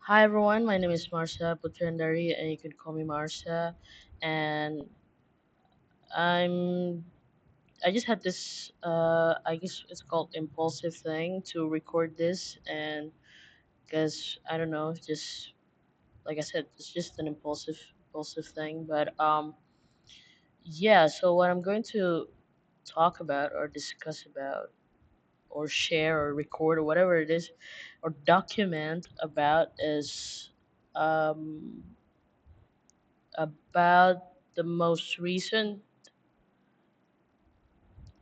Hi everyone, my name is Marsha Putrendari, and you can call me Marsha. And I'm I just had this I guess it's called impulsive thing to record this, and because I don't know, it's just like I said, it's just an impulsive thing. But yeah. So what I'm going to talk about or discuss about or share or record or whatever it is or document about is um about the most recent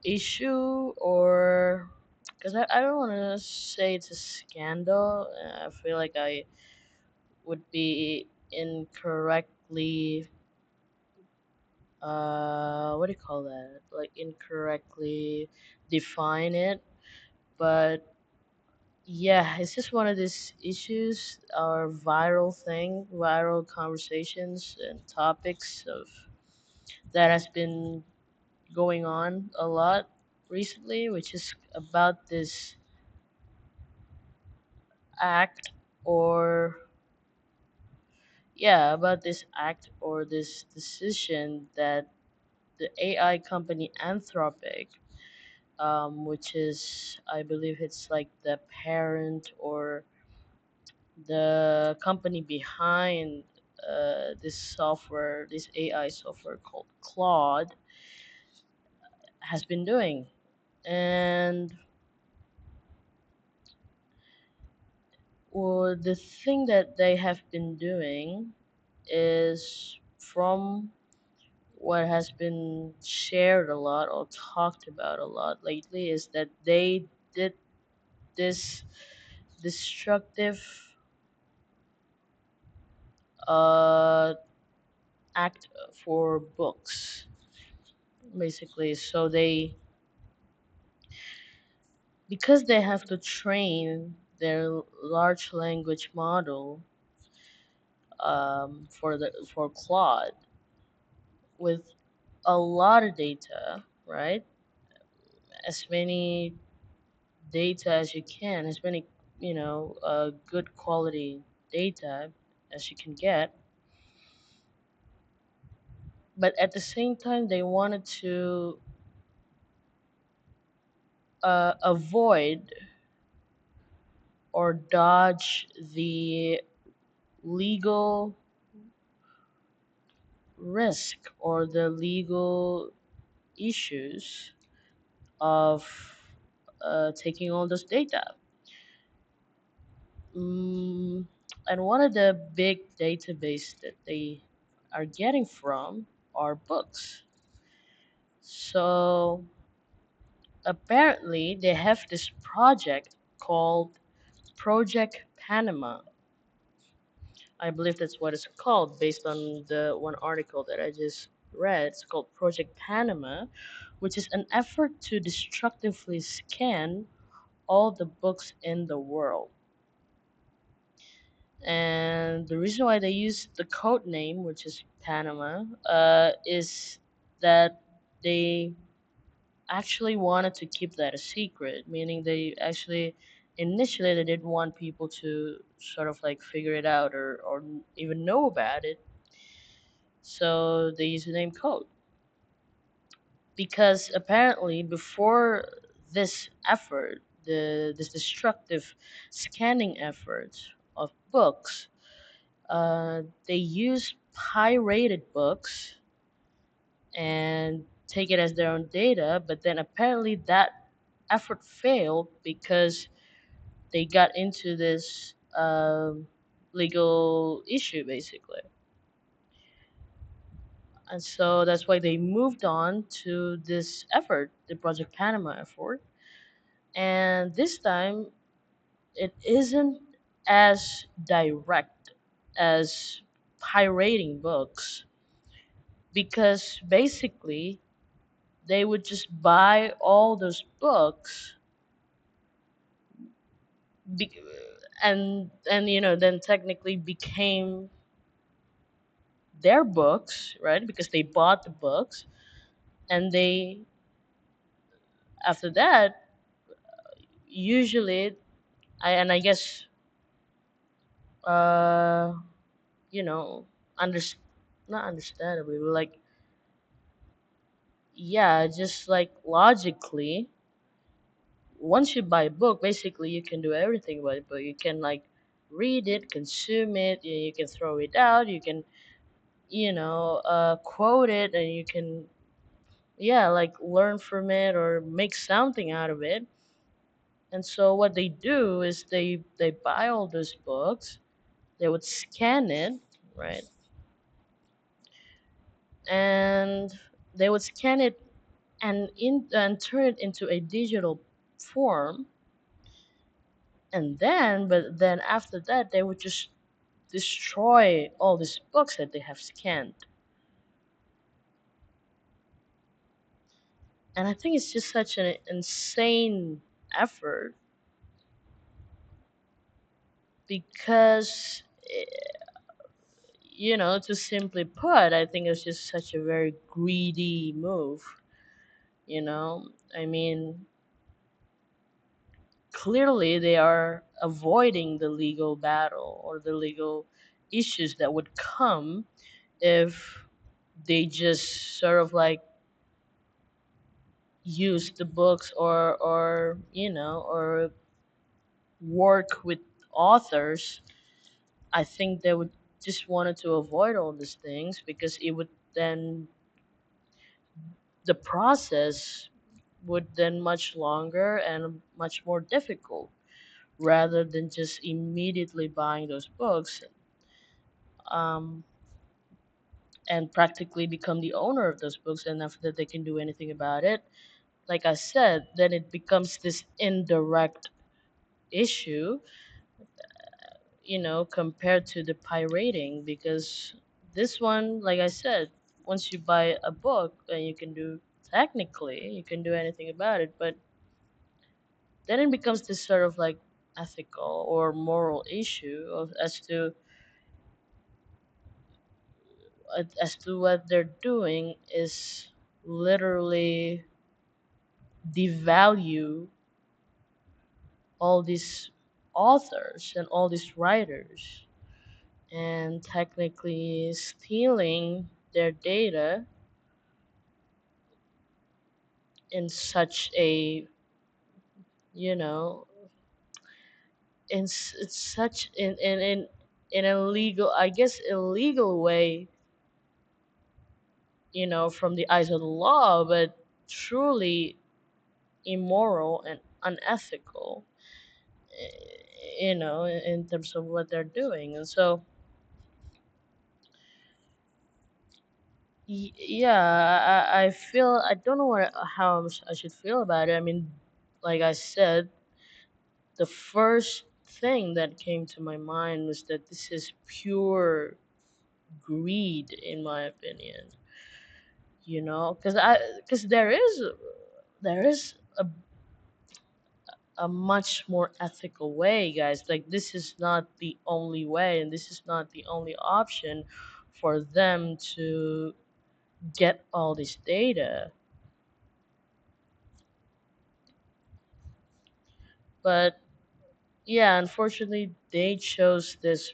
issue, or because I don't want to say it's a scandal. I feel like I would be incorrectly what do you call that, like incorrectly define it. But yeah, it's just one of these issues or viral conversations and topics of that has been going on a lot recently, which is about this act or about this act or this decision that the AI company Anthropic, which is, I believe it's like the parent or the company behind this AI software called Claude, has been doing. And well, the thing that they have been doing is, from what has been shared a lot or talked about a lot lately, is that they did this destructive uh, act for books, basically. So they, because they have to train their large language model for Claude with a lot of data, right? As many data as you can, as many, good quality data as you can get. But at the same time, they wanted to avoid or dodge the legal risk or the legal issues of taking all this data. Mm, and one of the big database that they are getting from are books. So apparently they have this project called Project Panama. I believe that's what it's called based on the one article that I just read. It's called Project Panama, which is an effort to destructively scan all the books in the world. And the reason why they use the code name, which is Panama, is that they actually wanted to keep that a secret, meaning they actually initially they didn't want people to sort of like figure it out or even know about it. So they use the name code because apparently before this effort, this destructive scanning effort of books, they use pirated books and take it as their own data, but then apparently that effort failed because they got into this legal issue basically. And so that's why they moved on to this effort, the Project Panama effort. And this time it isn't as direct as pirating books, because basically they would just buy all those books be- and then technically became their books, right? Because they bought the books, and they, after that, usually, I guess uh, you know, under not understandably, but like yeah, just like logically, once you buy a book, basically you can do everything with it. But you can like read it, consume it, you can throw it out, you can quote it, and you can yeah like learn from it or make something out of it. And so what they do is they buy all those books, they would scan it, right, and they would scan it and turn it into a digital form. And then after that they would just destroy all these books that they have scanned. And I think it's just such an insane effort because to simply put, I think it's just such a very greedy move. I mean, clearly they are avoiding the legal battle or the legal issues that would come if they just sort of like use the books or work with authors. I think they would just wanted to avoid all these things because it would then the process would then much longer and much more difficult rather than just immediately buying those books, um, and practically become the owner of those books, and after that they can do anything about it. Like I said, then it becomes this indirect issue, compared to the pirating, because this one, like I said, once you buy a book, then you can do anything about it, but then it becomes this sort of like ethical or moral issue as to what they're doing is literally devalue all these authors and all these writers and technically stealing their data in such a you know it's such in a legal, I guess, illegal way, from the eyes of the law, but truly immoral and unethical, in terms of what they're doing. And so, yeah, I feel, I don't know how I should feel about it. I mean, like I said, the first thing that came to my mind was that this is pure greed, in my opinion. Because there is a much more ethical way, guys. Like, this is not the only way, and this is not the only option for them to get all this data. But yeah, unfortunately, they chose this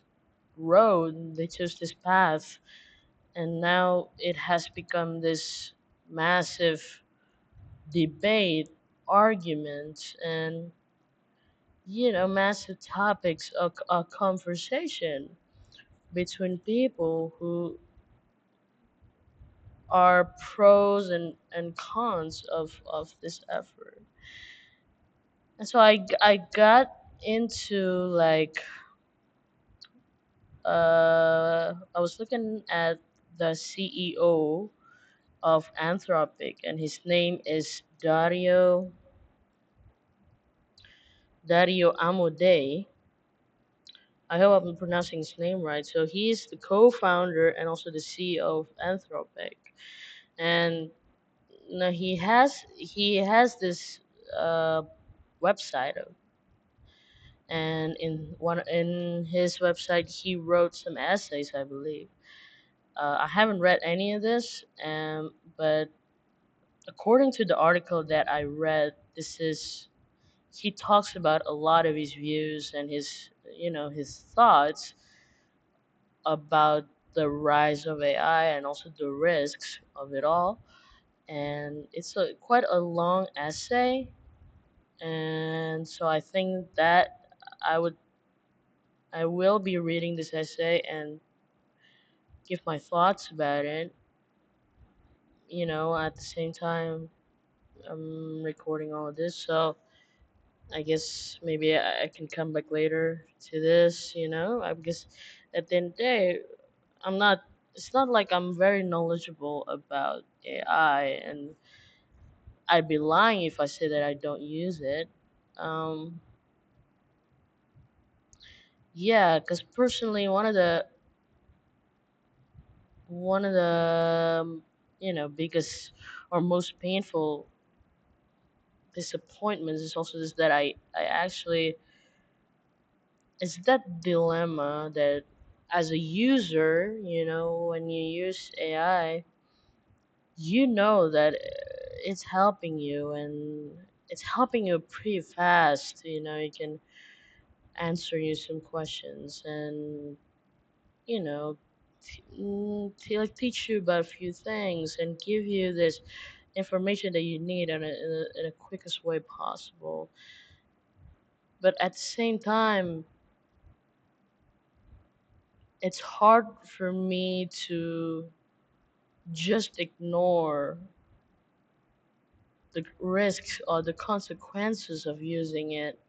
road, they chose this path, and now it has become this massive debate, argument, and massive topics of conversation between people who are pros and cons of this effort. And so I got into like I was looking at the CEO of Anthropic, and his name is Dario Amodei. I hope I'm pronouncing his name right. So he's the co-founder and also the CEO of Anthropic, and no, he has this uh, website, and in his website he wrote some essays, I believe. I haven't read any of this, but according to the article that I read, this is he talks about a lot of his views and his thoughts about the rise of AI and also the risks of it all. And it's quite a long essay, and so I think that I would I will be reading this essay and give my thoughts about it. At the same time, I'm recording all of this, so I guess maybe I can come back later to this. I guess at the end of the day, I'm not. It's not like I'm very knowledgeable about AI, and I'd be lying if I say that I don't use it. Um, yeah, because personally, one of the biggest or most painful disappointments is also just that I actually it's that dilemma that as a user, when you use AI, you know that it's helping you, and it's helping you pretty fast. You can answer you some questions, and like teach you about a few things and give you this information that you need in a quickest way possible. But at the same time, it's hard for me to just ignore the risks or the consequences of using it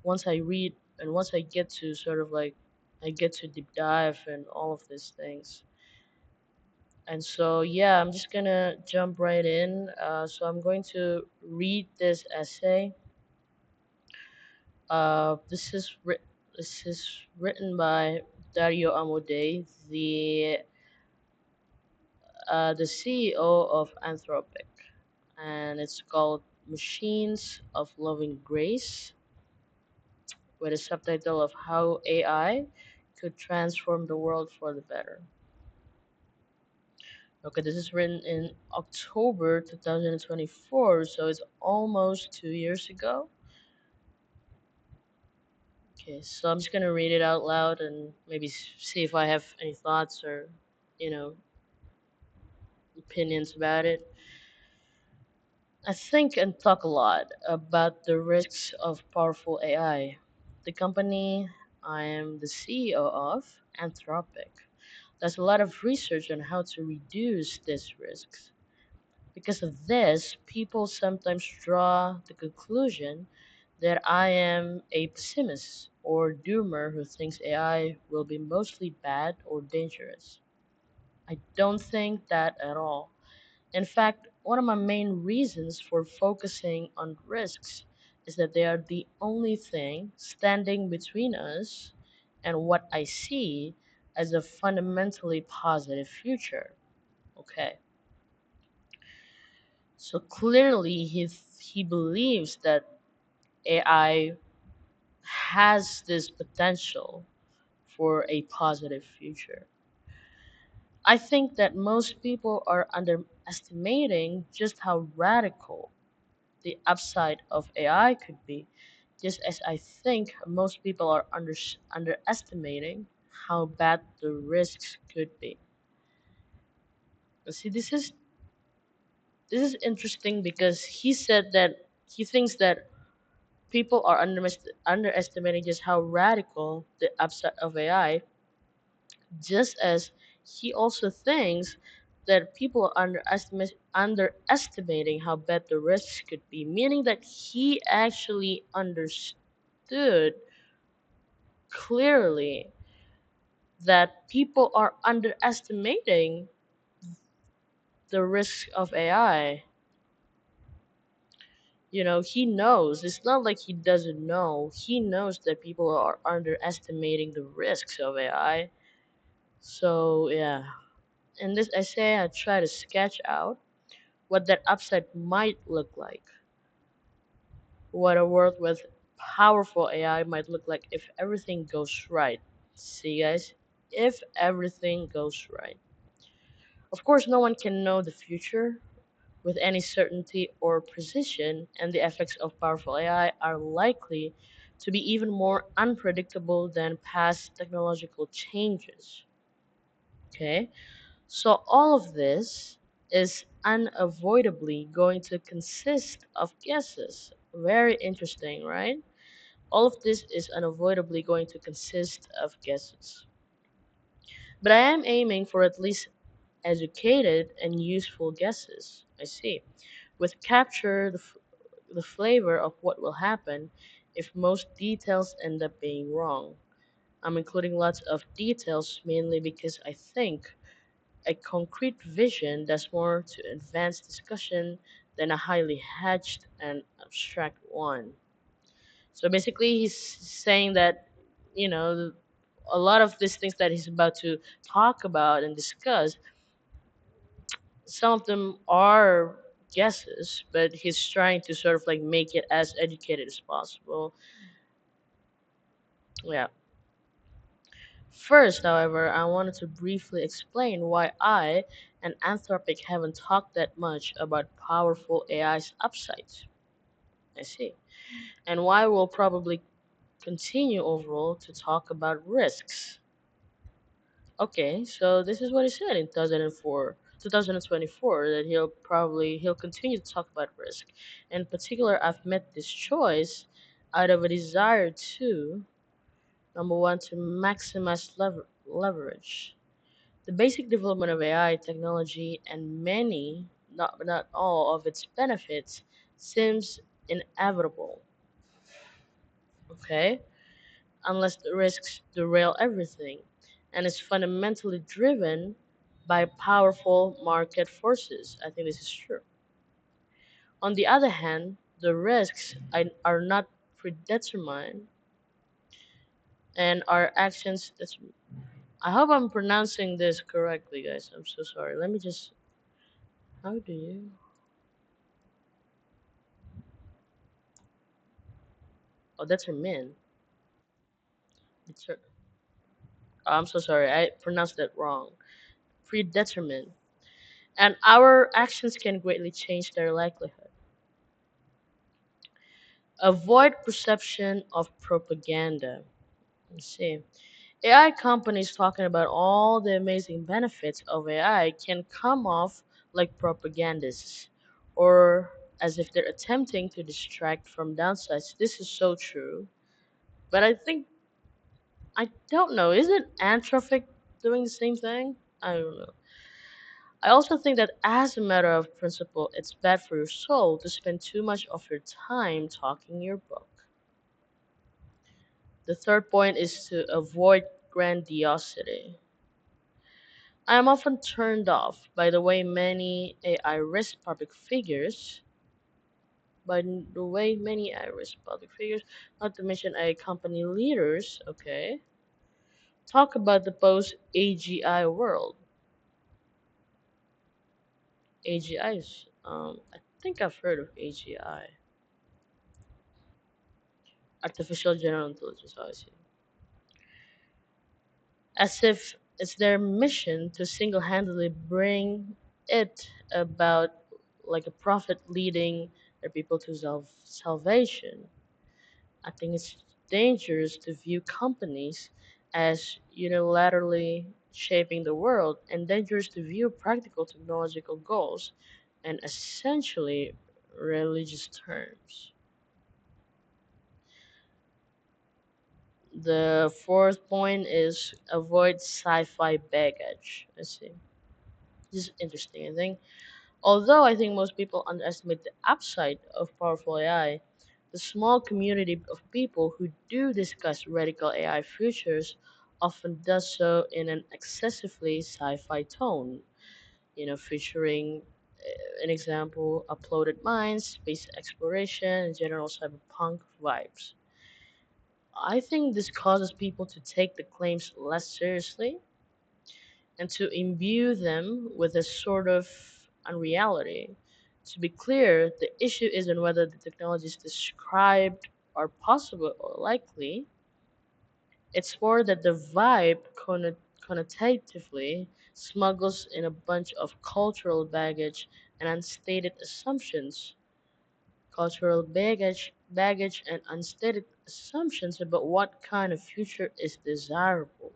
once I read and once I get to sort of like I get to deep dive and all of these things. And so yeah, I'm just gonna jump right in. So I'm going to read this essay. This is written by Dario Amondei, the CEO of Anthropic, and it's called "Machines of Loving Grace," with a subtitle of "How AI Could Transform the World for the Better." Okay, this is written in October 2024, so it's almost 2 years ago. Okay, so I'm just gonna read it out loud and maybe see if I have any thoughts or, you know, opinions about it. I think and talk a lot about the risks of powerful AI. The company I am the CEO of, Anthropic, does a lot of research on how to reduce these risks. Because of this, people sometimes draw the conclusion that I am a pessimist or doomer who thinks AI will be mostly bad or dangerous. I don't think that at all. In fact, one of my main reasons for focusing on risks is that they are the only thing standing between us and what I see as a fundamentally positive future. Okay. So clearly he believes that AI has this potential for a positive future. I think that most people are underestimating just how radical the upside of AI could be, just as I think most people are underestimating how bad the risks could be. See, this is interesting because he said that he thinks that people are underestimating just how radical the upside of AI, just as he also thinks that people are underestimating how bad the risks could be, meaning that he actually understood clearly that people are underestimating the risks of AI. He knows. It's not like he doesn't know. He knows that people are underestimating the risks of AI. So, yeah. In this essay, I try to sketch out what that upside might look like, what a world with powerful AI might look like if everything goes right. See, guys? If everything goes right. Of course, no one can know the future with any certainty or precision, and the effects of powerful AI are likely to be even more unpredictable than past technological changes. Okay, so all of this is unavoidably going to consist of guesses. Very interesting, right? All of this is unavoidably going to consist of guesses. But I am aiming for at least educated and useful guesses. I see. With capture the flavor of what will happen if most details end up being wrong. I'm including lots of details mainly because I think a concrete vision does more to advance discussion than a highly hatched and abstract one. So basically, he's saying that, you know, a lot of these things that he's about to talk about and discuss, some of them are guesses, but he's trying to sort of like make it as educated as possible. Yeah. First, however, I wanted to briefly explain why I and Anthropic haven't talked that much about powerful AI's upsides. I see. And why we'll probably continue overall to talk about risks. Okay, so this is what he said in 2024, that he'll continue to talk about risk. In particular, I've met this choice out of a desire to number one to maximize leverage. The basic development of AI technology and many, not but not all, of its benefits seems inevitable. Okay, unless the risks derail everything, and is fundamentally driven by powerful market forces. I think this is true. On the other hand, the risks are not predetermined, and our actions. I hope I'm pronouncing this correctly, guys. I'm so sorry. Let me just. How do you? Oh, that's her min. It's her. Oh, I'm so sorry. I pronounced that wrong. Predetermined. And our actions can greatly change their likelihood. Avoid perception of propaganda. Let's see. AI companies talking about all the amazing benefits of AI can come off like propagandists or as if they're attempting to distract from downsides. This is so true. But I don't know. Isn't Anthropic doing the same thing? I don't know. I also think that as a matter of principle, it's bad for your soul to spend too much of your time talking your book. The third point is to avoid grandiosity. I am often turned off by the way many AI risk public figures, not to mention AI company leaders, okay, talk about the post AGI world. AGIs, I think I've heard of AGI, artificial general intelligence, obviously, as if it's their mission to single-handedly bring it about like a prophet leading their people to salvation. I think it's dangerous to view companies as unilaterally shaping the world and dangerous to view practical technological goals in essentially religious terms. The fourth point is avoid sci-fi baggage. Let's see. This is interesting, I think. Although I think most people underestimate the upside of powerful AI, the small community of people who do discuss radical AI futures often does so in an excessively sci-fi tone, featuring an example, uploaded minds, space exploration, and general cyberpunk vibes. I think this causes people to take the claims less seriously and to imbue them with a sort of unreality. To be clear, the issue isn't whether the technologies described are possible or likely. It's more that the vibe connotatively smuggles in a bunch of cultural baggage and unstated assumptions. Cultural baggage and unstated assumptions about what kind of future is desirable,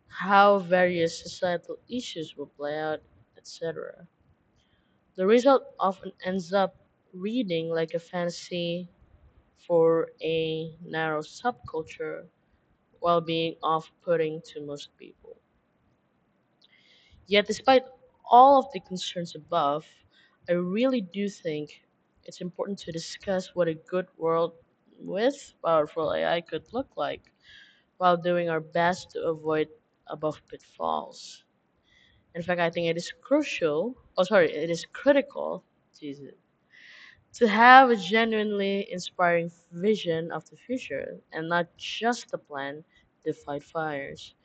how various societal issues will play out, etc. The result often ends up reading like a fantasy for a narrow subculture while being off putting to most people. Yet, despite all of the concerns above, I really do think it's important to discuss what a good world with powerful AI could look like while doing our best to avoid above pitfalls. In fact, I think it is it is critical, Jesus, to have a genuinely inspiring vision of the future and not just a plan to fight fires.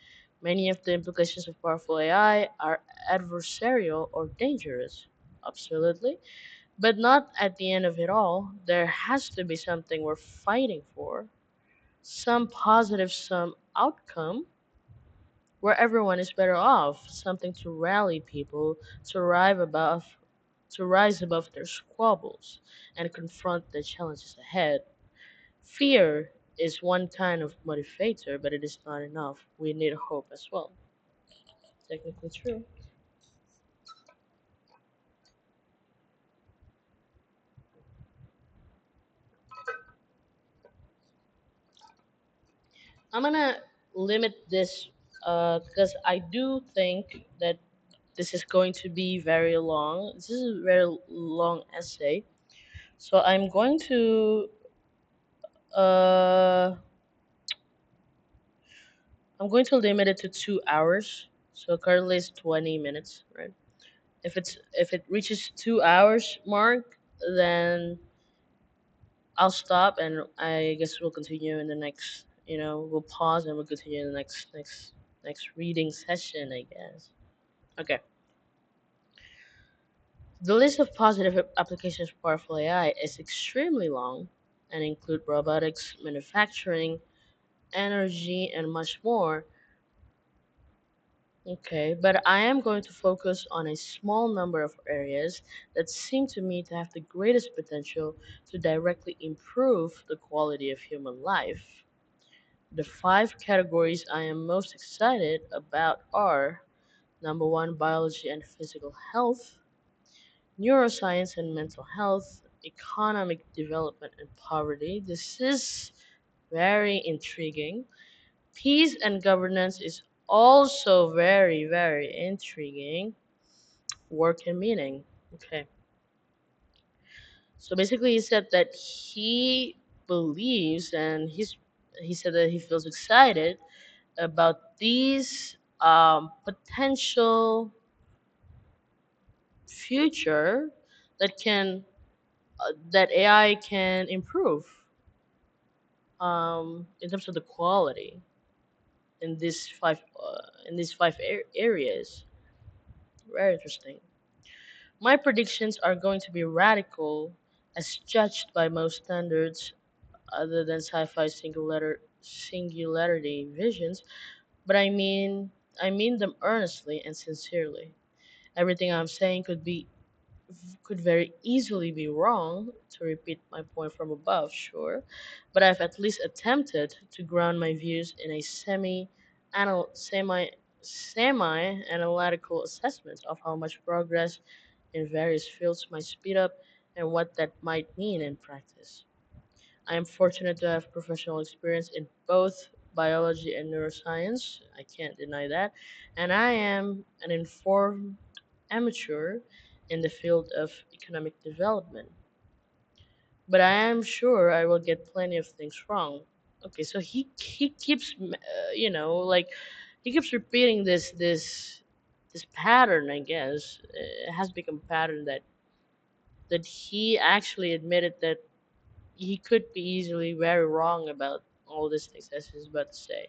Many of the implications of powerful AI are adversarial or dangerous. Absolutely. But not at the end of it all. There has to be something we're fighting for, some positive, some outcome where everyone is better off, something to rally people to rise above their squabbles and confront the challenges ahead. Fear is one kind of motivator, but it is not enough. We need hope as well. Technically true. I'm gonna limit this because I do think that this is going to be very long. This is a very long essay, so uh I'm going to limit it to 2 hours. So currently it's 20 minutes, right? If it reaches 2 hours mark, then I'll stop and I guess we'll continue in the next. We'll pause and we'll continue in the next reading session, I guess. Okay. The list of positive applications for powerful AI is extremely long and include robotics, manufacturing, energy, and much more. Okay, but I am going to focus on a small number of areas that seem to me to have the greatest potential to directly improve the quality of human life. The five categories I am most excited about are: number one, biology and physical health; neuroscience and mental health; economic development and poverty. This is very intriguing. Peace and governance is also very, very intriguing. Work and meaning. Okay. So basically, he said that he believes and he said that he feels excited about these potential future that AI can improve in terms of the quality in these five areas. Very interesting. My predictions are going to be radical, as judged by most standards other than sci-fi singularity visions, but I mean them earnestly and sincerely. Everything I'm saying could very easily be wrong, to repeat my point from above, sure, but I've at least attempted to ground my views in a semi analytical assessment of how much progress in various fields might speed up and what that might mean in practice. I am fortunate to have professional experience in both biology and neuroscience. I can't deny that. And I am an informed amateur in the field of economic development. But I am sure I will get plenty of things wrong. Okay, so he keeps like he keeps repeating this pattern, I guess. It has become a pattern that he actually admitted that he could be easily very wrong about all these things as he's about to say.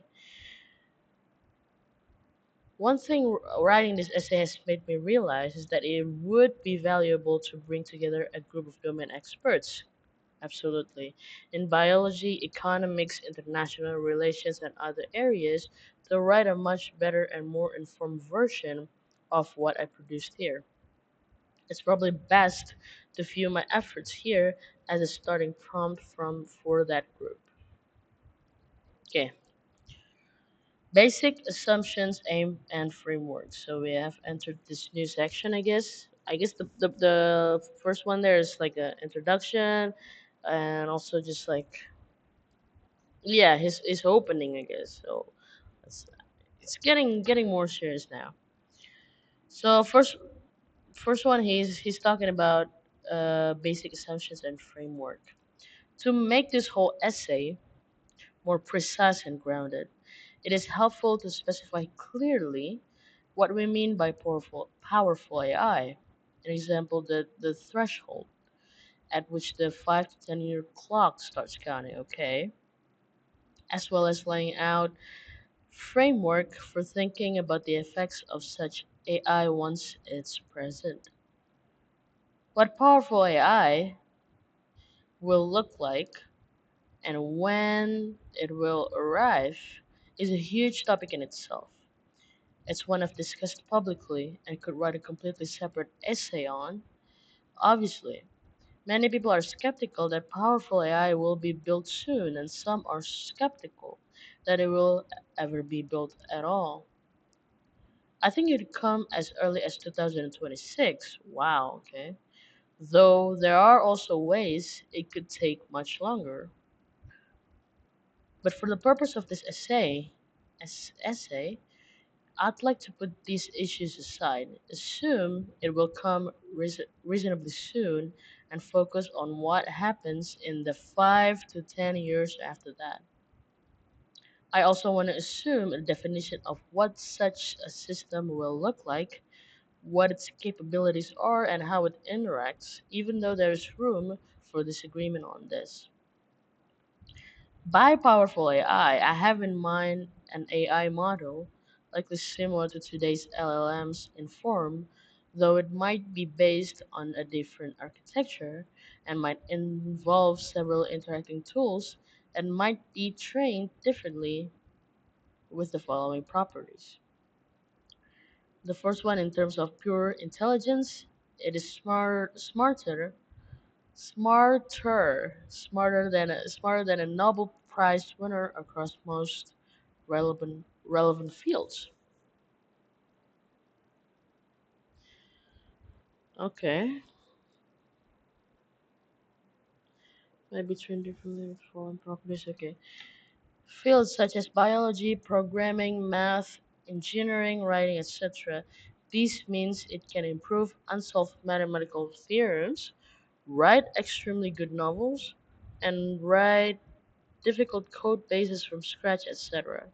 One thing writing this essay has made me realize is that it would be valuable to bring together a group of domain experts. Absolutely. In biology, economics, international relations, and other areas to write a much better and more informed version of what I produced here. It's probably best to view my efforts here as a starting prompt for that group. Okay, basic assumptions, aim, and framework. So we have entered this new section, I guess. I guess the first one there is like an introduction, and also just like yeah, his opening, I guess. So it's, it's getting more serious now. So first one he's talking about basic assumptions and framework. To make this whole essay more precise and grounded, it is helpful to specify clearly what we mean by powerful AI. An example, the threshold at which the 5 to 10 year clock starts counting, okay? As well as laying out framework for thinking about the effects of such AI once it's present. What powerful AI will look like and when it will arrive is a huge topic in itself. It's one I've discussed publicly and could write a completely separate essay on. Obviously, many people are skeptical that powerful AI will be built soon, and some are skeptical that it will ever be built at all. I think it would come as early as 2026. Wow, okay. Though there are also ways it could take much longer. But for the purpose of this essay, I'd like to put these issues aside, assume it will come reasonably soon, and focus on what happens in the 5 to 10 years after that. I also want to assume a definition of what such a system will look like, what its capabilities are, and how it interacts, even though there is room for disagreement on this. By powerful AI, I have in mind an AI model likely similar to today's LLMs in form, though it might be based on a different architecture and might involve several interacting tools and might be trained differently with the following properties. The first one, in terms of pure intelligence, it is smarter than a Nobel Prize winner across most relevant fields. Okay, maybe between different form properties. Okay, fields such as biology, programming, math, engineering, writing, etc. This means it can improve unsolved mathematical theorems, write extremely good novels, and write difficult code bases from scratch, etc.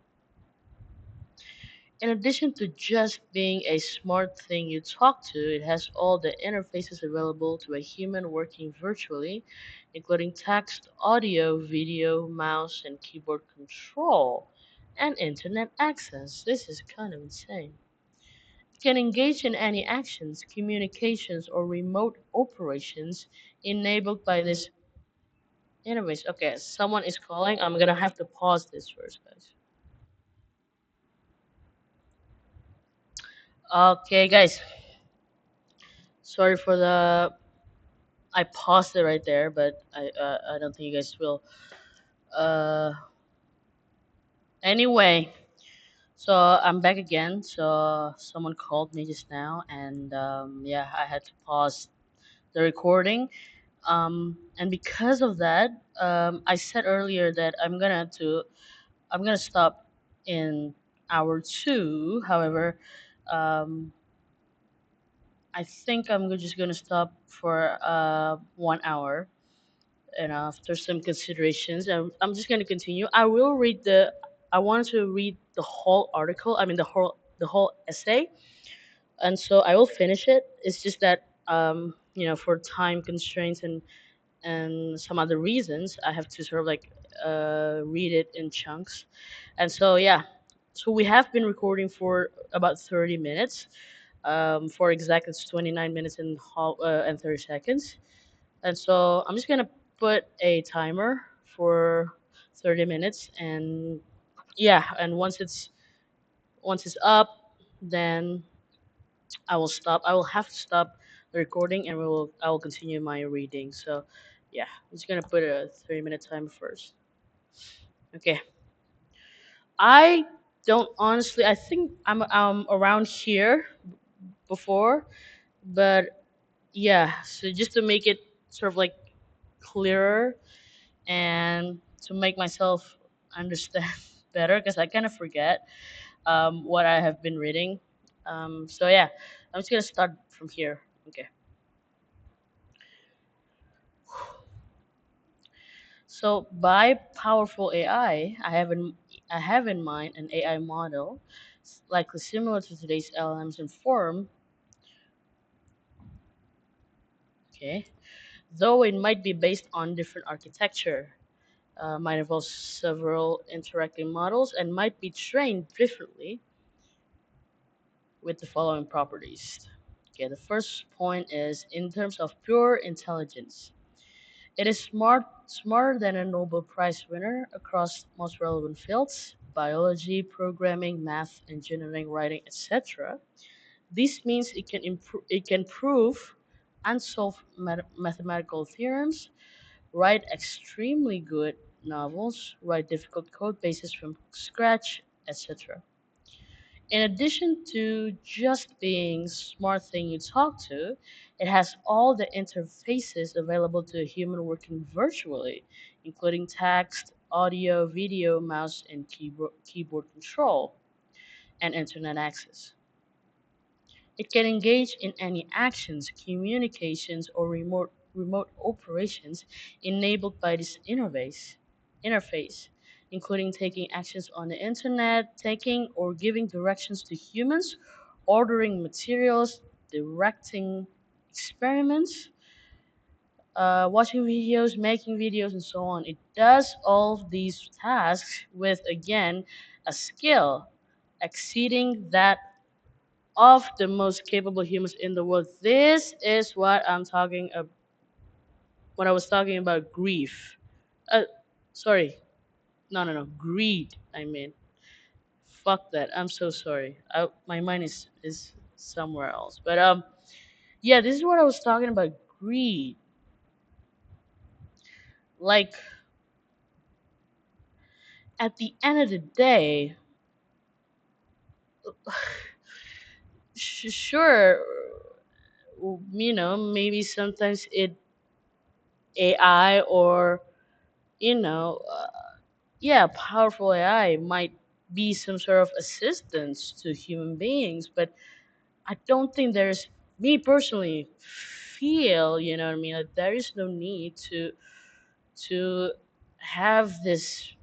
In addition to just being a smart thing you talk to, it has all the interfaces available to a human working virtually, including text, audio, video, mouse, and keyboard control, and internet access. This is kind of insane. It can engage in any actions, communications, or remote operations enabled by this interface. Okay, someone is calling. I'm gonna have to pause this first, guys. Okay, guys. Sorry for the I paused it right there, but I don't think you guys will. Uh, anyway, so I'm back again. So someone called me just now, and yeah, I had to pause the recording. And because of that, I said earlier that I'm gonna stop in hour two. However, um, I think I'm just gonna stop for 1 hour and after some considerations, I'm just going to continue. I wanted to read the whole article. I mean the whole essay, and so I will finish it. It's just that for time constraints and some other reasons, I have to sort of like read it in chunks, and so yeah. So we have been recording for about 30 minutes. For exact, it's 29 minutes and 30 seconds. And so I'm just gonna put a timer for 30 minutes, and yeah, and once it's up, then I will stop. I will have to stop the recording, and I will continue my reading. So yeah, I'm just gonna put a 30-minute timer first. Okay. I don't honestly. I think I'm around here before, but yeah. So just to make it sort of like clearer and to make myself understand better, because I kind of forget what I have been reading. So yeah, I'm just gonna start from here. Okay. So by powerful AI, I have in mind an AI model likely similar to today's LLMs in form, okay, though it might be based on different architecture, might involve several interacting models, and might be trained differently with the following properties. Okay, the first point is in terms of pure intelligence. It is smarter than a Nobel Prize winner across most relevant fields: biology, programming, math, engineering, writing, etc. This means it can prove unsolved mathematical theorems, write extremely good novels, write difficult code bases from scratch, etc. In addition to just being smart thing you talk to, it has all the interfaces available to a human working virtually, including text, audio, video, mouse, and keyboard control, and internet access. It can engage in any actions, communications, or remote operations enabled by this interface, including taking actions on the internet, taking or giving directions to humans, ordering materials, directing experiments, watching videos, making videos, and so on. It does all these tasks with, again, a skill exceeding that of the most capable humans in the world. This is what I'm talking about when I was talking about grief. Uh, sorry, no, greed. I mean, fuck that. I'm so sorry. My mind is somewhere else. But yeah, this is what I was talking about. Greed. Like at the end of the day, sure, maybe sometimes it AI or you know. Yeah, powerful AI might be some sort of assistance to human beings, but I don't think there's me personally feel, you know what I mean, like there is no need to have this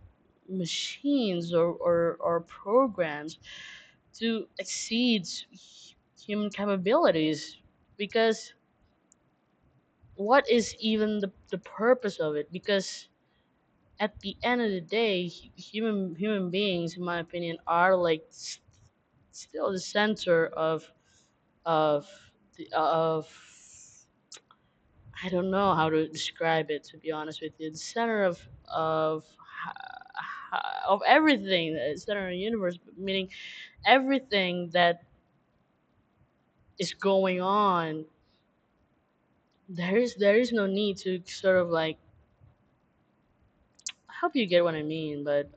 machines or programs to exceed human capabilities because what is even the purpose of it? Because at the end of the day, human beings, in my opinion, are like still the center of of I don't know how to describe it, to be honest with you. The center of everything, the center of the universe, meaning everything that is going on. There is no need to sort of like I hope you get what I mean, but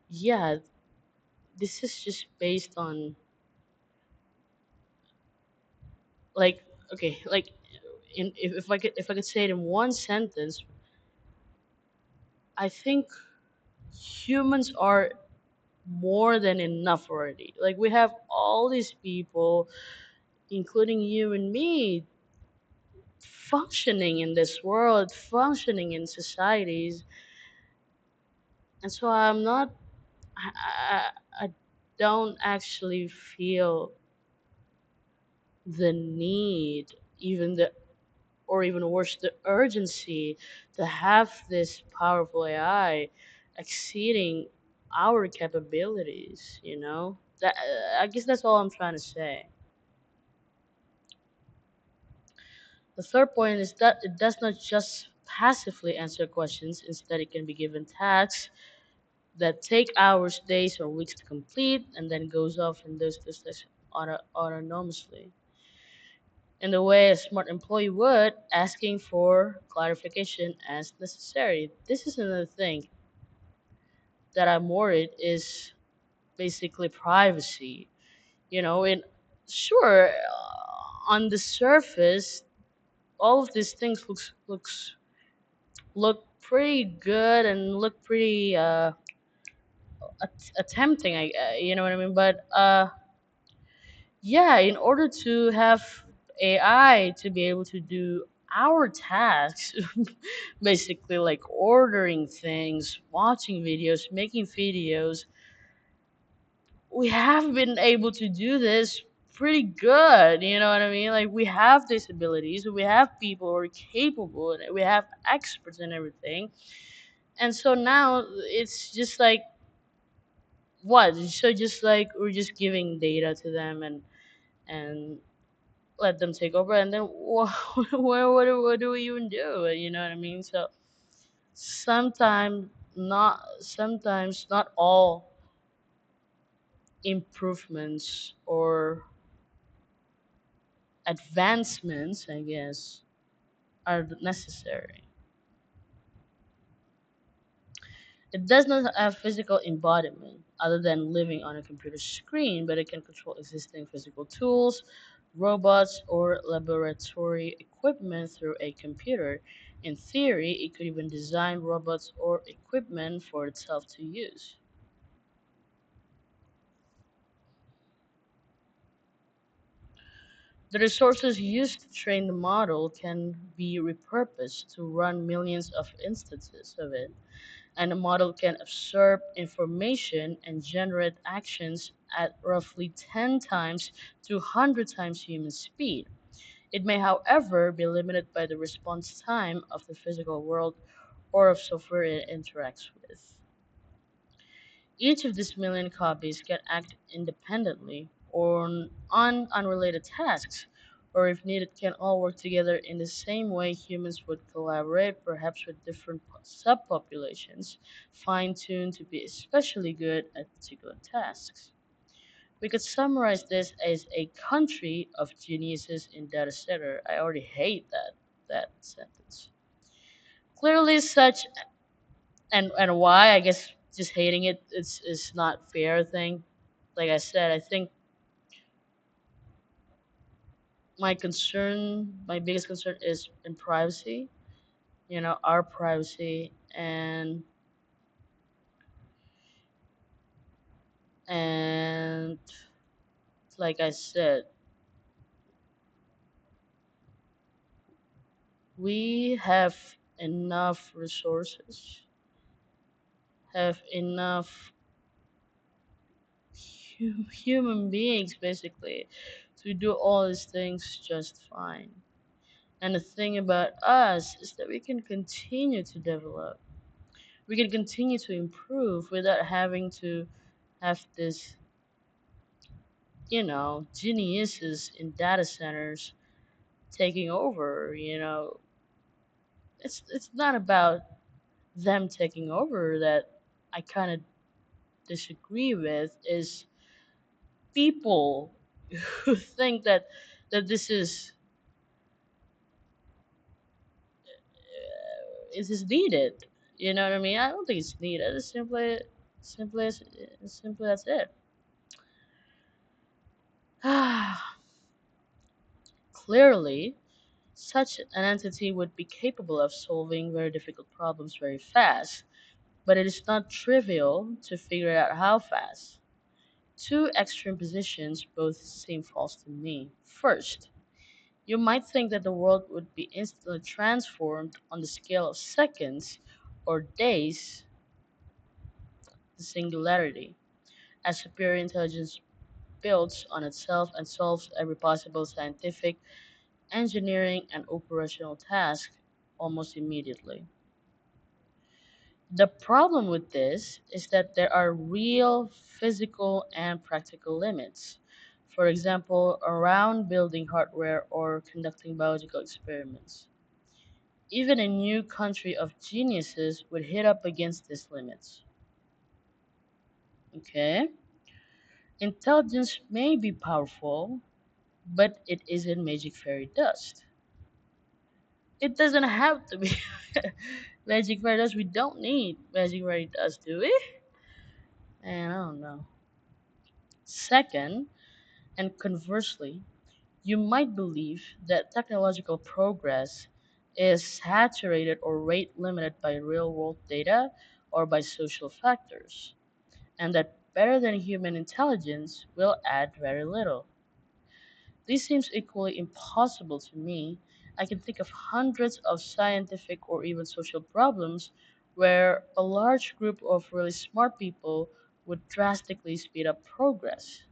yeah, this is just based on like okay like if I could say it in one sentence, I think humans are more than enough already. Like we have all these people, including you and me, functioning in this world, functioning in societies, and so I'm not I don't actually feel the need, even the or even worse, the urgency to have this powerful AI exceeding our capabilities. That I guess that's all I'm trying to say. The third point is that it does not just passively answer questions. Instead, it can be given tasks that take hours, days, or weeks to complete, and then goes off and does this tasks autonomously in the way a smart employee would, asking for clarification as necessary. This is another thing. that I'm worried is basically privacy. And sure, on the surface, all of these things look pretty good and look pretty attempting. You know what I mean? But yeah, in order to have AI to be able to do our tasks, basically like ordering things, watching videos, making videos, we have been able to do this pretty good. You know what I mean? Like we have these abilities, we have people who are capable, and we have experts and everything. And so now it's just like what? So just like we're just giving data to them and let them take over, and then what do we even do? You know what I mean? So sometimes not all improvements or advancements, I guess, are necessary. It does not have physical embodiment other than living on a computer screen, but it can control existing physical tools, robots, or laboratory equipment through a computer. In theory, it could even design robots or equipment for itself to use. The resources used to train the model can be repurposed to run millions of instances of it, and the model can absorb information and generate actions at roughly 10 times to 100 times human speed. It may, however, be limited by the response time of the physical world or of software it interacts with. Each of these million copies can act independently or on unrelated tasks, or if needed, can all work together in the same way humans would collaborate, perhaps with different subpopulations, fine tuned to be especially good at particular tasks. We could summarize this as a country of geniuses in data center. I already hate that sentence. Clearly, such and why I guess just hating it is not fair thing. Like I said, I think my biggest concern is in privacy. Our privacy and like I said, we have enough resources, have enough human beings basically to do all these things just fine. And the thing about us is that we can continue to develop. We can continue to improve without having to have this, geniuses in data centers taking over. It's not about them taking over that I kind of disagree with is people who think that this is needed. You know what I mean? I don't think it's needed. It's simply as simply as it. Clearly, such an entity would be capable of solving very difficult problems very fast, but it is not trivial to figure out how fast. Two extreme positions both seem false to me. First, you might think that the world would be instantly transformed on the scale of seconds or days, the singularity, as superior intelligence builds on itself and solves every possible scientific, engineering, and operational task almost immediately. The problem with this is that there are real physical and practical limits. For example, around building hardware or conducting biological experiments. Even a new country of geniuses would hit up against these limits. Okay? Intelligence may be powerful, but it isn't magic fairy dust. It doesn't have to be magic fairy dust. We don't need magic fairy dust, do we? don't know. Second, and conversely, you might believe that technological progress is saturated or rate limited by real world data or by social factors, and that better than human intelligence will add very little. This seems equally impossible to me. I can think of hundreds of scientific or even social problems where a large group of really smart people would drastically speed up progress,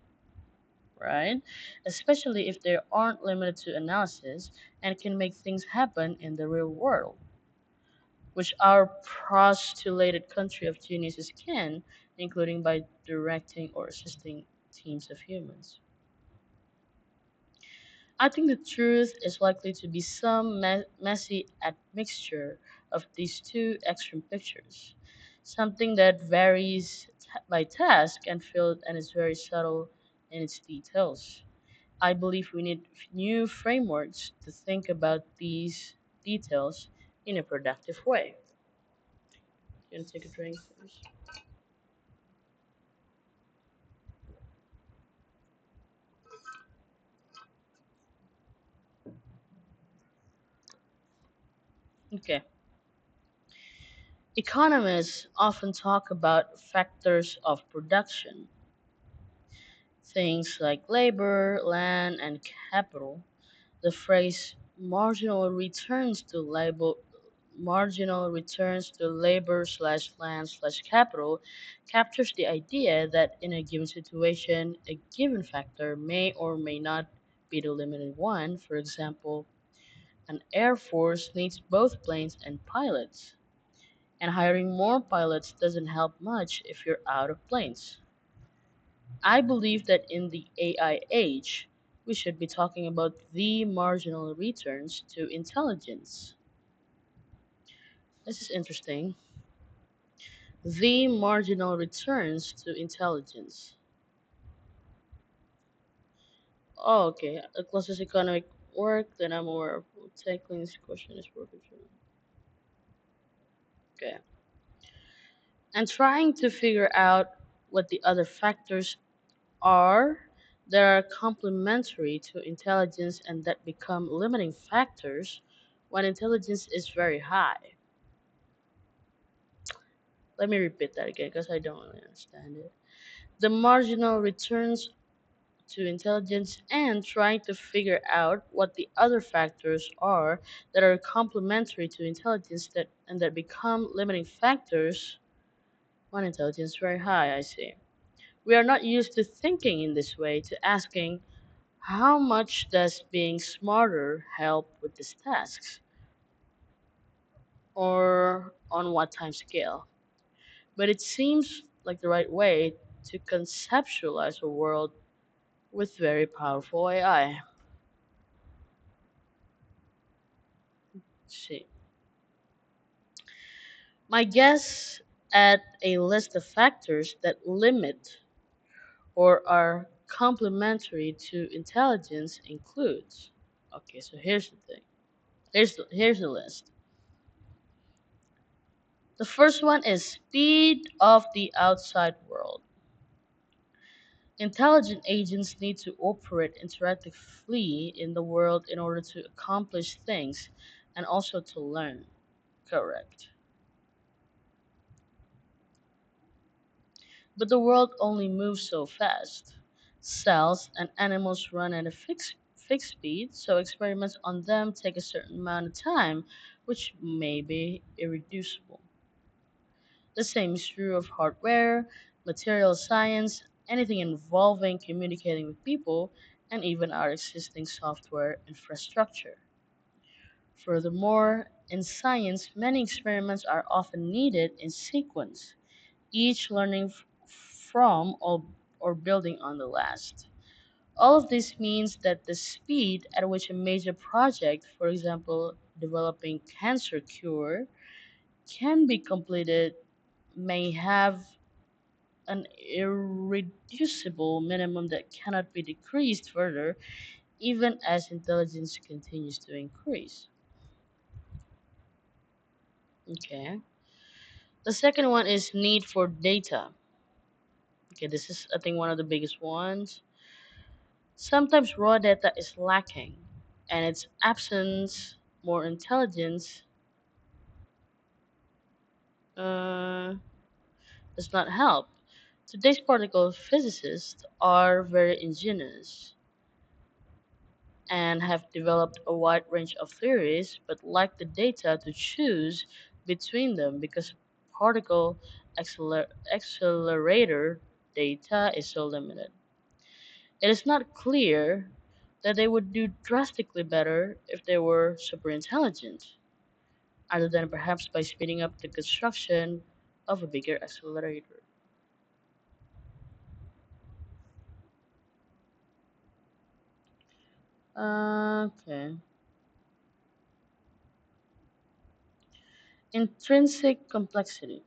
right? Especially if they aren't limited to analysis and can make things happen in the real world, which our postulated country of geniuses can, including by directing or assisting teams of humans. I think the truth is likely to be some messy admixture of these two extreme pictures, something that varies by task and field and is very subtle in its details. I believe we need new frameworks to think about these details in a productive way. You gonna take a drink first? Okay. Economists often talk about factors of production, things like labor, land, and capital. The phrase marginal returns to labor slash land slash capital captures the idea that in a given situation, a given factor may or may not be the limiting one. For example, an air force needs both planes and pilots, and hiring more pilots doesn't help much if you're out of planes. I believe that in the AI age, we should be talking about the marginal returns to intelligence. This is interesting. The marginal returns to intelligence. Oh, okay. A closest economic work that I'm aware of tackling this question is working through. Okay. And trying to figure out what the other factors are that are complementary to intelligence and that become limiting factors when intelligence is very high. Let me repeat that again because I don't really understand it. The marginal returns to intelligence and trying to figure out what the other factors are that are complementary to intelligence that become limiting factors when intelligence is very high, I see. We are not used to thinking in this way, to asking how much does being smarter help with these tasks or on what time scale. But it seems like the right way to conceptualize a world with very powerful AI. See. My guess at a list of factors that limit or are complementary to intelligence includes. Okay, so here's the thing. Here's the list. The first one is speed of the outside world. Intelligent agents need to operate interactively in the world in order to accomplish things and also to learn. Correct. But the world only moves so fast. Cells and animals run at a fixed speed, so experiments on them take a certain amount of time, which may be irreducible. The same is true of hardware, material science, anything involving communicating with people, and even our existing software infrastructure. Furthermore, in science, many experiments are often needed in sequence, each learning from or building on the last. All of this means that the speed at which a major project, for example, developing cancer cure, can be completed may have an irreducible minimum that cannot be decreased further even as intelligence continues to increase. Okay. The second one is need for data. Okay, this is I think one of the biggest ones. Sometimes raw data is lacking, and its absence more intelligence uh, does not help. Today's particle physicists are very ingenious and have developed a wide range of theories, but lack the data to choose between them because particle accelerator data is so limited. It is not clear that they would do drastically better if they were super intelligent, other than perhaps by speeding up the construction of a bigger accelerator. Okay. Intrinsic complexity.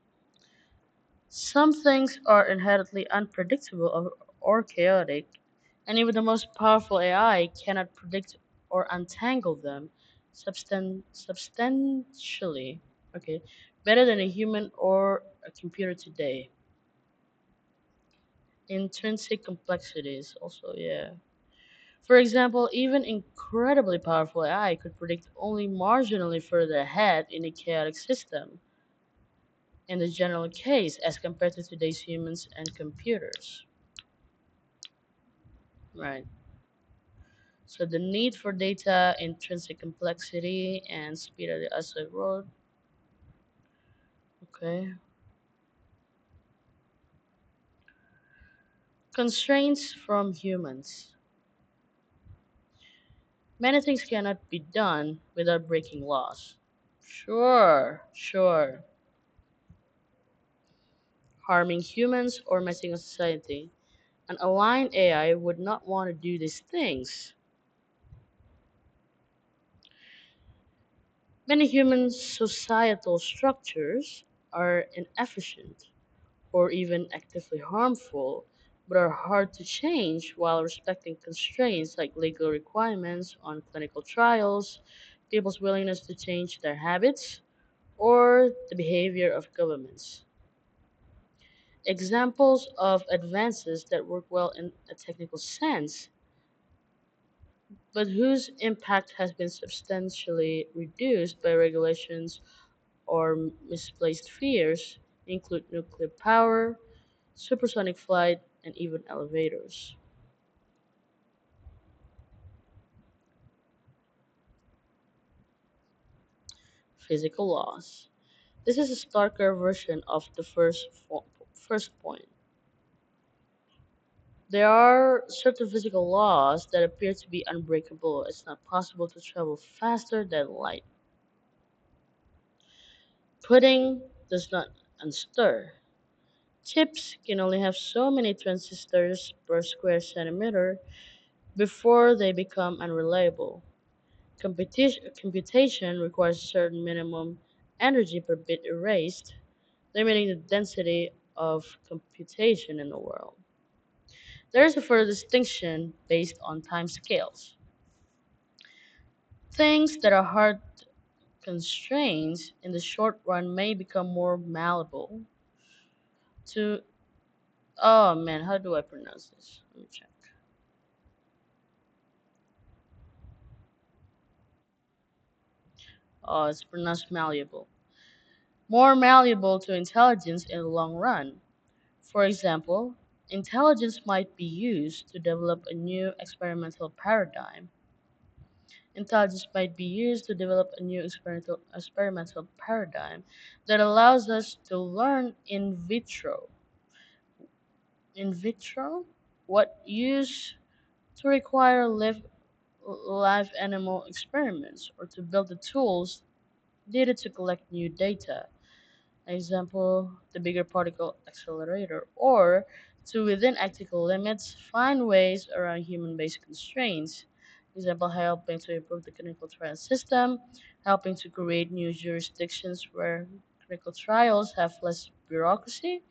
Some things are inherently unpredictable or chaotic, and even the most powerful AI cannot predict or untangle them substantially, okay, better than a human or a computer today. Intrinsic complexities, also, yeah. For example, even incredibly powerful AI could predict only marginally further ahead in a chaotic system in the general case as compared to today's humans and computers. Right. So the need for data, intrinsic complexity, and speed of the outside world. Okay. Constraints from humans. Many things cannot be done without breaking laws. Sure, sure. Harming humans or messing with society. An aligned AI would not want to do these things. Many human societal structures are inefficient or even actively harmful, but are hard to change while respecting constraints like legal requirements on clinical trials, people's willingness to change their habits, or the behavior of governments. Examples of advances that work well in a technical sense, but whose impact has been substantially reduced by regulations or misplaced fears, include nuclear power, supersonic flight, and even elevators. Physical laws. This is a starker version of the first point. There are certain physical laws that appear to be unbreakable. It's not possible to travel faster than light. Pudding does not unstir. Chips can only have so many transistors per square centimeter before they become unreliable. Computation requires a certain minimum energy per bit erased, limiting the density of computation in the world. There is a further distinction based on time scales. Things that are hard constraints in the short run may become more malleable to. Oh man, how do I pronounce this? Let me check. Oh, it's pronounced malleable. More malleable to intelligence in the long run. For example, intelligence might be used to develop a new experimental paradigm. Intelligence might be used to develop a new experimental paradigm that allows us to learn in vitro. In vitro? What used to require live animal experiments or to build the tools needed to collect new data. Example, the bigger particle accelerator, or to within ethical limits find ways around human-based constraints. Example, helping to improve the clinical trial system, helping to create new jurisdictions where clinical trials have less bureaucracy,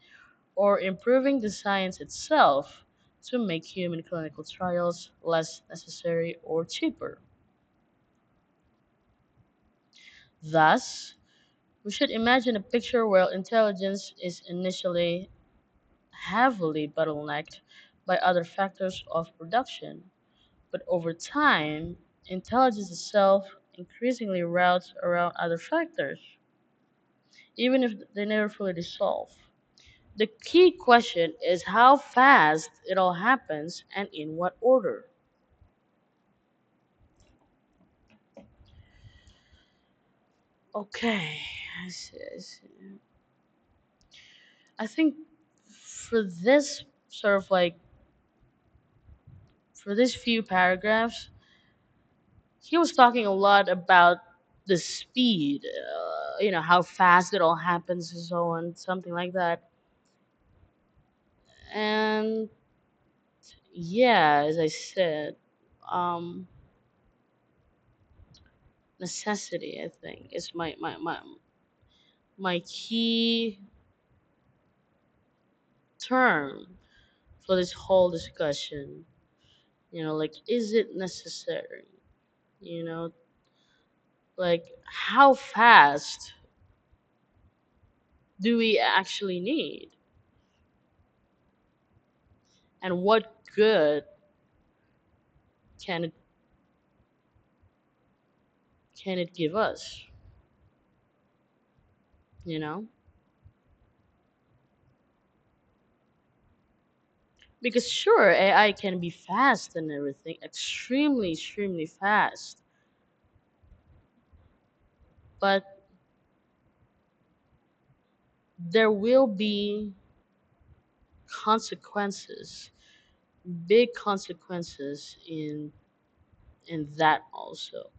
or improving the science itself to make human clinical trials less necessary or cheaper. Thus, we should imagine a picture where intelligence is initially heavily bottlenecked by other factors of production. But over time, intelligence itself increasingly routes around other factors, even if they never fully dissolve. The key question is how fast it all happens and in what order. Okay, I see. I think for this sort of like for these few paragraphs, he was talking a lot about the speed, how fast it all happens and so on, something like that. And yeah, as I said, um, necessity, I think, is my key term for this whole discussion. Like, is it necessary? You know, like, how fast do we actually need? And what good can it give us? You know, because sure, AI can be fast and everything, extremely, extremely fast, but there will be consequences, big consequences in that also.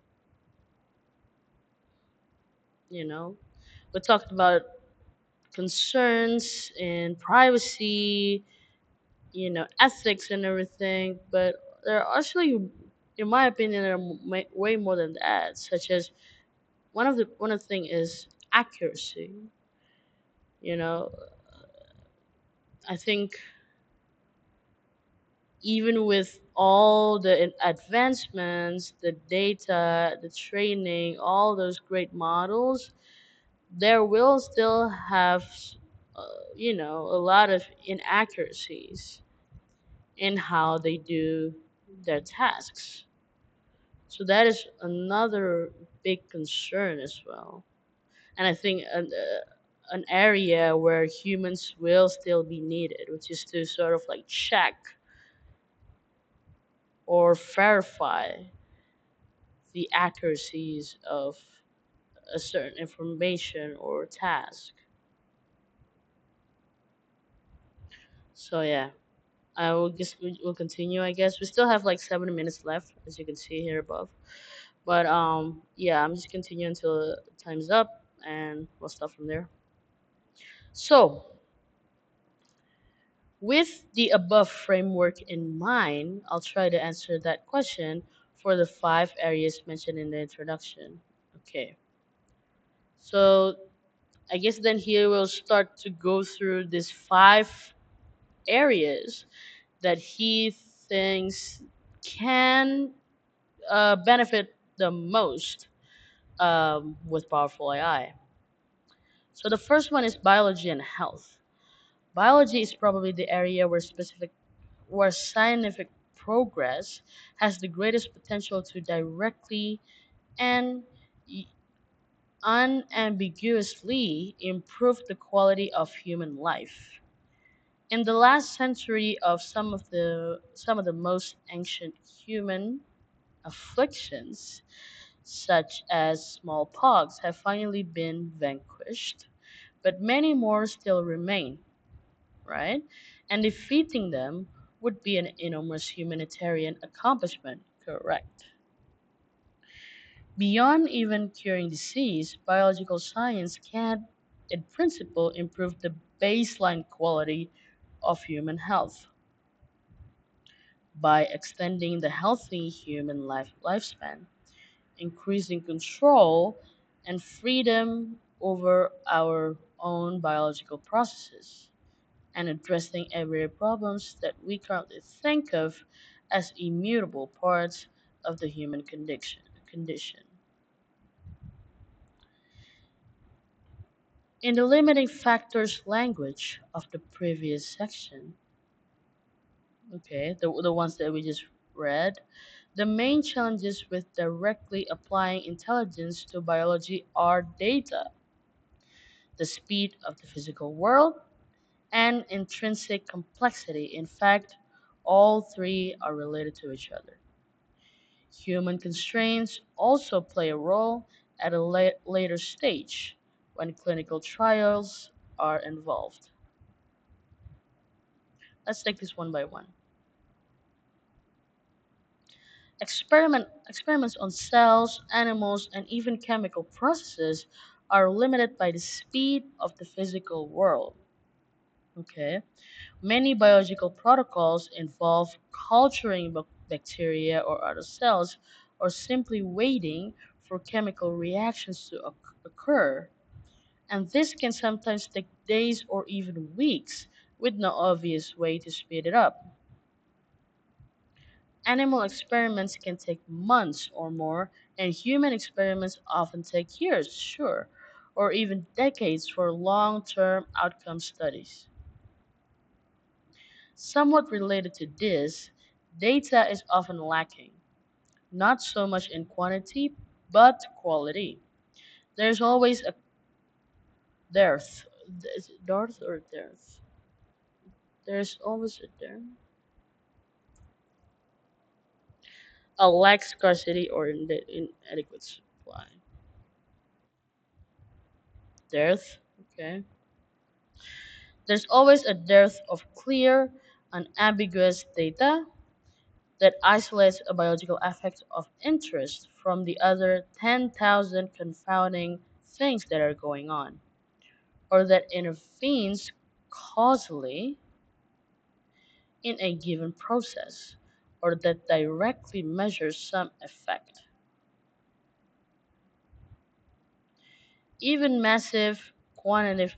You know, we talked about concerns in privacy, ethics and everything, but there are actually, in my opinion, there are way more than that, such as one of the thing is accuracy. You know, I think even with all the advancements, the data, the training, all those great models, there will still have, a lot of inaccuracies in how they do their tasks. So that is another big concern as well. And I think an area where humans will still be needed, which is to sort of like check or verify the accuracies of a certain information or task. So yeah, I will guess we'll continue. I guess we still have like 7 minutes left, as you can see here above. But yeah, I'm just continuing until time's up, and we'll start from there. So, with the above framework in mind, I'll try to answer that question for the five areas mentioned in the introduction. Okay, so I guess then here we'll start to go through these five areas that he thinks can benefit the most with powerful AI. So the first one is biology and health. Biology is probably the area where scientific progress has the greatest potential to directly and unambiguously improve the quality of human life. In the last century of some of the most ancient human afflictions, such as smallpox, have finally been vanquished, but many more still remain, right? And defeating them would be an enormous humanitarian accomplishment, correct? Beyond even curing disease, biological science can, in principle, improve the baseline quality of human health by extending the healthy human lifespan, increasing control and freedom over our own biological processes, and addressing everyday problems that we currently think of as immutable parts of the human condition. In the limiting factors language of the previous section, okay, the ones that we just read, the main challenges with directly applying intelligence to biology are data, the speed of the physical world, and intrinsic complexity. In fact, all three are related to each other. Human constraints also play a role at a later stage when clinical trials are involved. Let's take this one by one. Experiments on cells, animals, and even chemical processes are limited by the speed of the physical world. Okay. Many biological protocols involve culturing bacteria or other cells or simply waiting for chemical reactions to occur. And this can sometimes take days or even weeks with no obvious way to speed it up. Animal experiments can take months or more, and human experiments often take years, sure, or even decades for long term outcome studies. Somewhat related to this, data is often lacking, not so much in quantity, but quality. There's always a dearth. Is it dearth or dearth? There's always a dearth. A lack, scarcity, or inadequate supply. Dearth, okay. There's always a dearth of clear, unambiguous data that isolates a biological effect of interest from the other 10,000 confounding things that are going on, or that intervenes causally in a given process, or that directly measures some effect. Even massive quantitative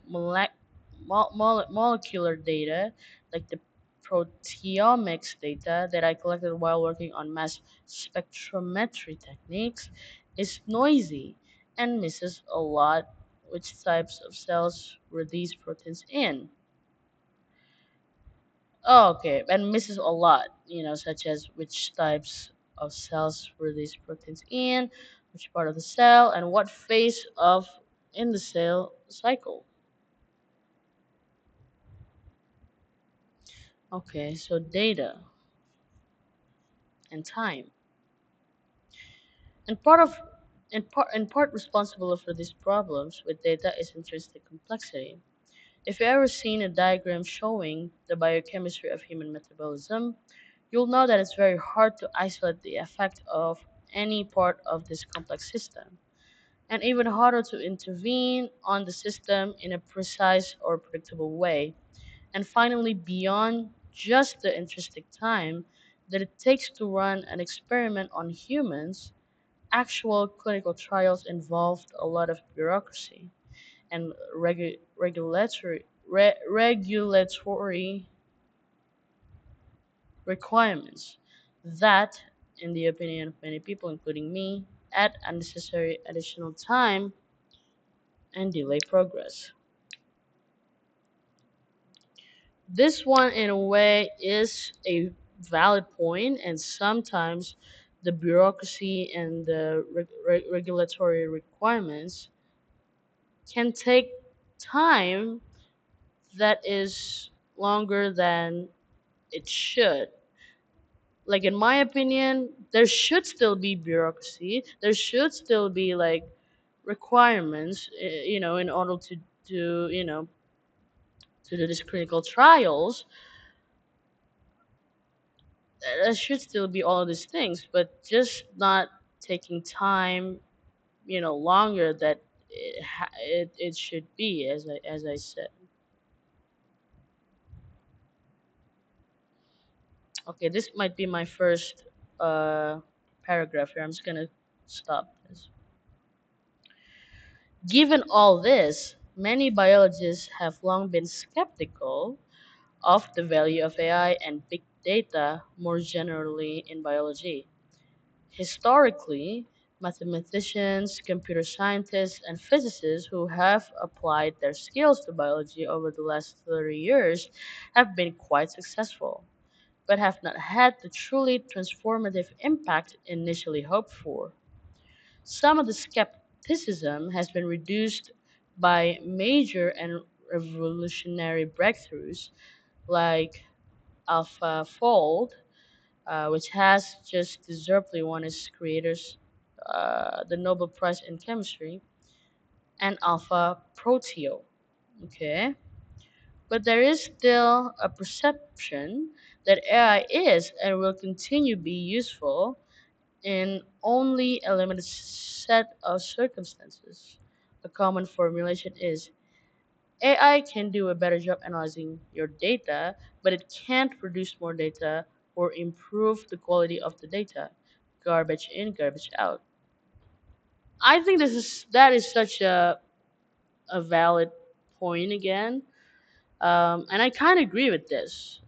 molecular data, like the proteomics data that I collected while working on mass spectrometry techniques, is noisy and misses a lot which types of cells were these proteins in. Oh, okay, and misses a lot, such as which types of cells were these proteins in, which part of the cell, and what phase of in the cell cycle. Okay, so data and time, and part responsible for these problems with data is intrinsic complexity. If you ever seen a diagram showing the biochemistry of human metabolism, you'll know that it's very hard to isolate the effect of any part of this complex system, and even harder to intervene on the system in a precise or predictable way. And finally, beyond just the intrinsic time that it takes to run an experiment on humans, actual clinical trials involved a lot of bureaucracy and regulatory requirements that, in the opinion of many people, including me, add unnecessary additional time and delay progress. This one, in a way, is a valid point, and sometimes the bureaucracy and the regulatory requirements can take time that is longer than it should. Like, in my opinion, there should still be bureaucracy, there should still be like requirements, in order to do these clinical trials. There should still be all of these things, but just not taking time, longer that it should be, as I said. Okay, this might be my first paragraph here. I'm just gonna stop this. Given all this, many biologists have long been skeptical of the value of AI and big data more generally in biology. Historically, Mathematicians, computer scientists, and physicists who have applied their skills to biology over the last 30 years have been quite successful, but have not had the truly transformative impact initially hoped for. Some of the skepticism has been reduced by major and revolutionary breakthroughs like AlphaFold, which has just deservedly won its creators the Nobel Prize in Chemistry, and Alpha Proteo. Okay, but there is still a perception that AI is and will continue to be useful in only a limited set of circumstances. A common formulation is AI can do a better job analyzing your data, but it can't produce more data or improve the quality of the data. Garbage in, garbage out. I think that is such a valid point again, and I kind of agree with this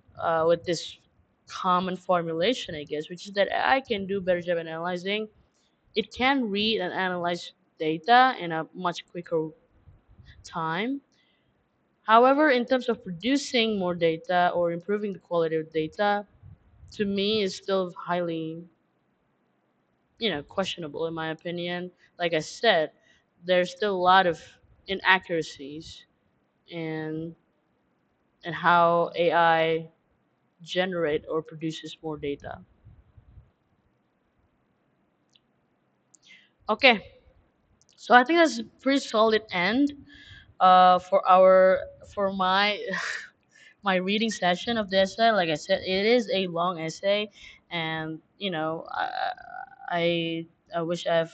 common formulation, I guess, which is that AI can do a better job at analyzing. It can read and analyze data in a much quicker time. However, in terms of producing more data or improving the quality of data, to me is still highly, questionable in my opinion. Like I said, there's still a lot of inaccuracies in how AI generate or produces more data. Okay, so I think that's a pretty solid end for my my reading session of the essay. Like I said, it is a long essay, and I I wish I have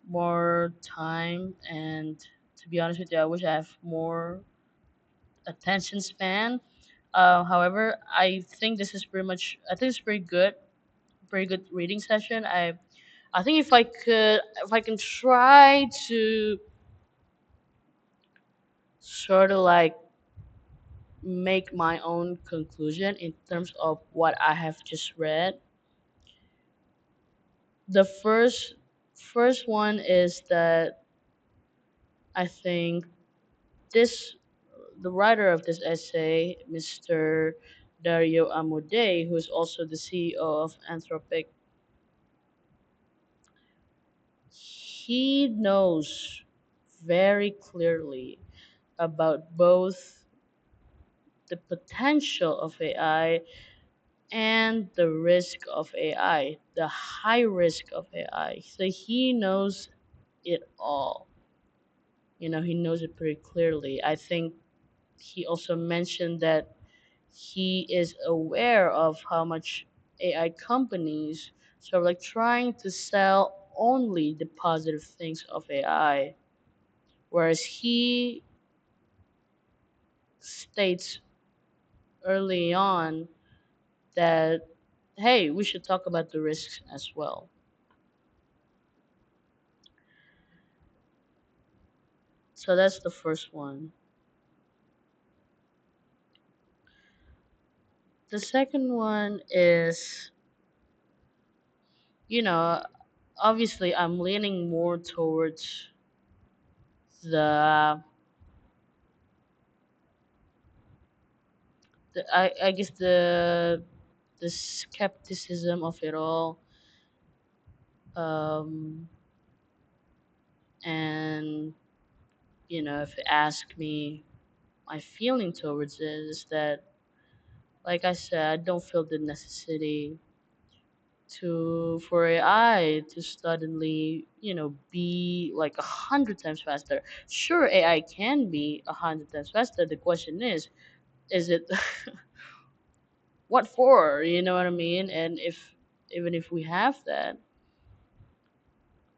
more time, and to be honest with you, I wish I have more attention span. However, I think it's pretty good reading session. I think if I can try to sort of like make my own conclusion in terms of what I have just read. The first one is that I think this the writer of this essay, Mr. Dario Amondei, who is also the CEO of Anthropic, he knows very clearly about both the potential of AI and the risk of AI, the high risk of AI. So he knows it all. He knows it pretty clearly. I think he also mentioned that he is aware of how much AI companies sort of like trying to sell only the positive things of AI, whereas he states early on that, hey, we should talk about the risks as well. So that's the first one. The second one is, you know, obviously I'm leaning more towards the, I guess the skepticism of it all, um, and if you ask me, my feeling towards it is that, like I said, I don't feel the necessity to for AI to suddenly, be like 100 times faster. Sure, AI can be 100 times faster. The question is it what for? You know what I mean? And if even if we have that,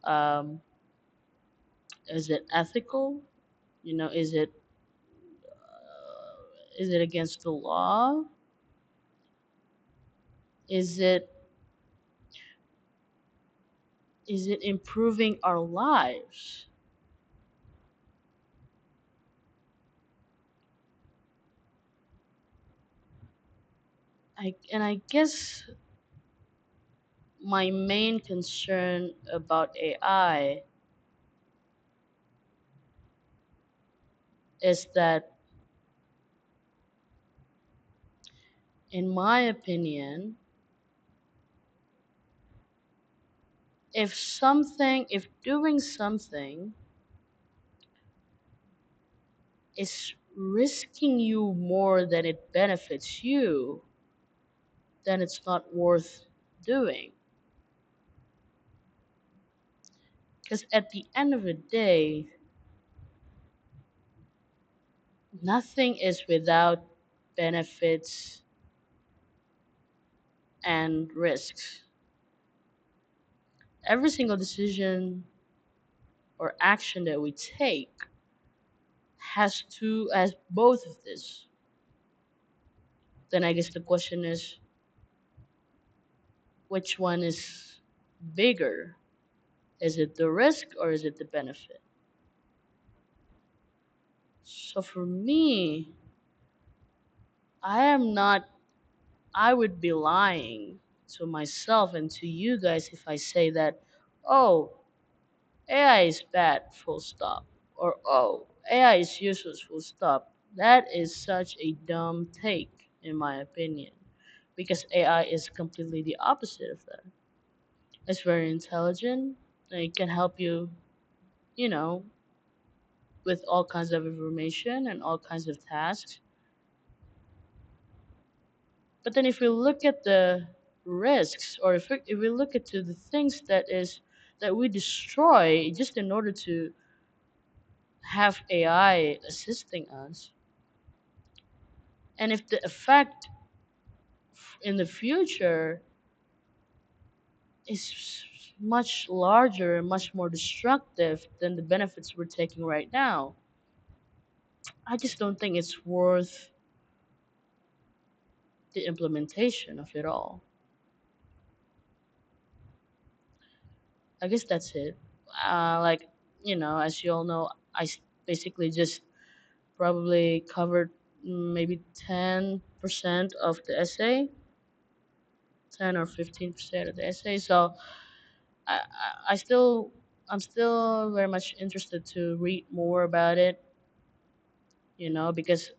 um, is it ethical? Is it against the law? Is it is it improving our lives? I guess my main concern about AI is that, in my opinion, if doing something is risking you more than it benefits you, then it's not worth doing. Because at the end of the day, nothing is without benefits and risks. Every single decision or action that we take has both of this. Then I guess the question is, which one is bigger? Is it the risk or is it the benefit? So for me, I am not, I would be lying to myself and to you guys if I say that, oh, AI is bad, full stop. Or, oh, AI is useless, full stop. That is such a dumb take, in my opinion, because AI is completely the opposite of that. It's very intelligent, and it can help you, you know, with all kinds of information and all kinds of tasks. But then if we look at the risks, or if we look at the things that we destroy just in order to have AI assisting us, and if the effect in the future is much larger and much more destructive than the benefits we're taking right now, I just don't think it's worth the implementation of it all. I guess that's it. Like, as you all know, basically just probably covered maybe 10% of the essay, 10 or 15% of the essay. So I still, I'm still very much interested to read more about it, because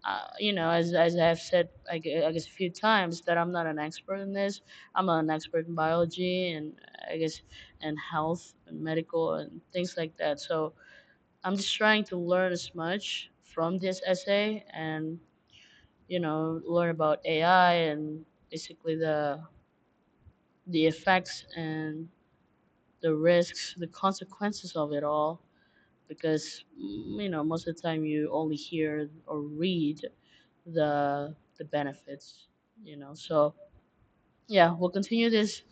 as I've said, I guess a few times, that I'm not an expert in this. I'm not an expert in biology and I guess and health and medical and things like that. So I'm just trying to learn as much from this essay and learn about AI and basically the effects and the risks, the consequences of it all. Because most of the time you only hear or read the benefits. So yeah, we'll continue this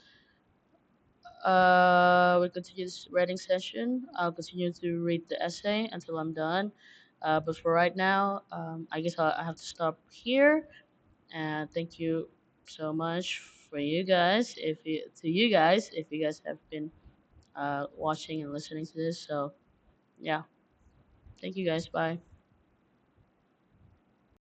writing session. I'll continue to read the essay until I'm done. But for right now, I guess I have to stop here. And thank you so much for you guys. If you guys have been watching and listening to this. So yeah, thank you guys. Bye.